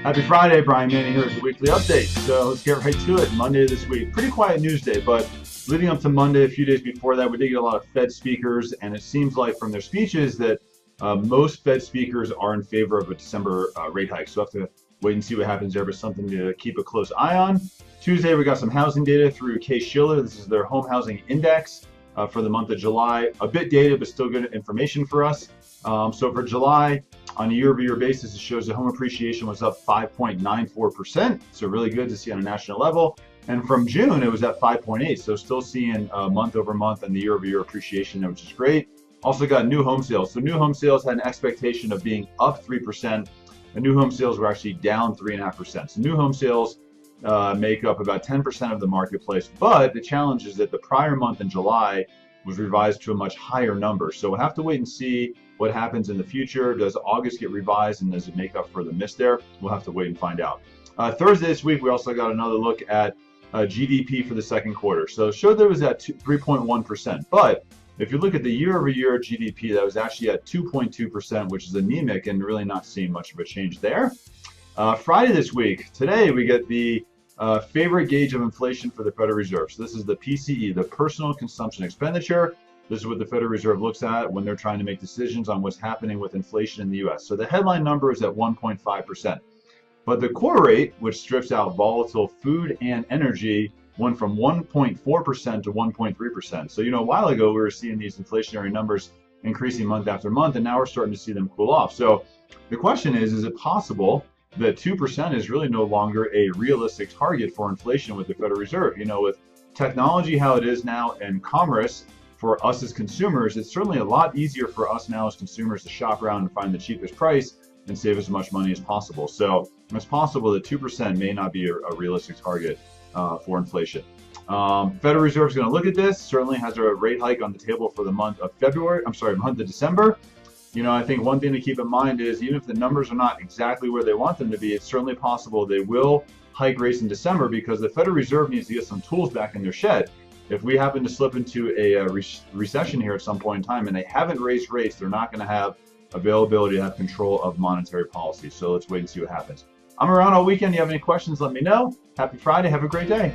Happy Friday, Brian Manning here with the weekly update. So let's get right to it. Monday this week, pretty quiet news day, but leading up to Monday, a few days before that, we did get a lot of Fed speakers, and it seems like from their speeches that most Fed speakers are in favor of a December rate hike. So we'll have to wait and see what happens there, but something to keep a close eye on. Tuesday, we got some housing data through Case-Shiller. This is their home housing index for the month of July. A bit dated, but still good information for us. So for July, on a year-over-year basis, it shows that home appreciation was up 5.94%. So really good to see on a national level. And from June, it was at 5.8. So still seeing month over month and the year-over-year appreciation there, which is great. Also got new home sales. So new home sales had an expectation of being up 3%. And new home sales were actually down 3.5%. So new home sales make up about 10% of the marketplace. But the challenge is that the prior month in July was revised to a much higher number. So we'll have to wait and see what happens in the future. Does August get revised, and does it make up for the miss there? We'll have to wait and find out. Thursday this week, we also got another look at GDP for the second quarter. So it showed that it was at 3.1%. But if you look at the year-over-year GDP, that was actually at 2.2%, which is anemic and really not seeing much of a change there. Friday this week, today we get the favorite gauge of inflation for the Federal Reserve. So this is the PCE, the Personal Consumption Expenditure. This is what the Federal Reserve looks at when they're trying to make decisions on what's happening with inflation in the U.S. So the headline number is at 1.5%. But the core rate, which strips out volatile food and energy, went from 1.4% to 1.3%. So, a while ago, we were seeing these inflationary numbers increasing month after month, and now we're starting to see them cool off. So the question is it possible that 2% is really no longer a realistic target for inflation with the Federal Reserve? With technology how it is now and commerce, for us as consumers, it's certainly a lot easier for us now as consumers to shop around and find the cheapest price and save as much money as possible. So it's possible that 2% may not be a realistic target for inflation. Federal Reserve is going to look at this, certainly has a rate hike on the table for the month of December. I think one thing to keep in mind is even if the numbers are not exactly where they want them to be, it's certainly possible they will hike rates in December because the Federal Reserve needs to get some tools back in their shed. If we happen to slip into a recession here at some point in time and they haven't raised rates, they're not going to have availability to have control of monetary policy. So let's wait and see what happens. I'm around all weekend. If you have any questions, let me know. Happy Friday. Have a great day.